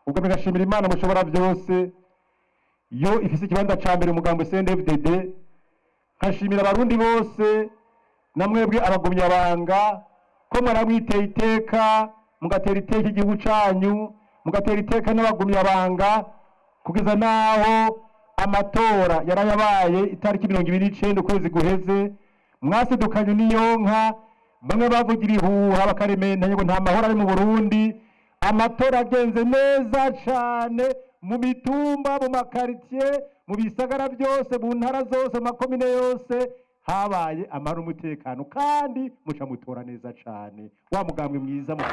ubwo bigashimira Imana mushobora byose yo ifise ikibanza ca mbere umugambo CNDD-FDD, nkashimira abarundi bose namwebwe abagumyabanga ko mwaramwiteye iteka mugatera iteka igihugu canyu mugatera iteka n'abagumyabanga kugeza naho amatora yarayabaye itariki 29 ukwezi guheze mwasidukanye n'iyonka bamwe bavugira ihuha bakarementanya ngo nta mahoro ari mu Burundi. Amatora agenze neza cane mu mitumba mu makaritiye mu bisagara byose mu ntara zose mu makomine yose habaye amahoro umutekano kandi muca mutora neza cane wa mugambwe mwiza mu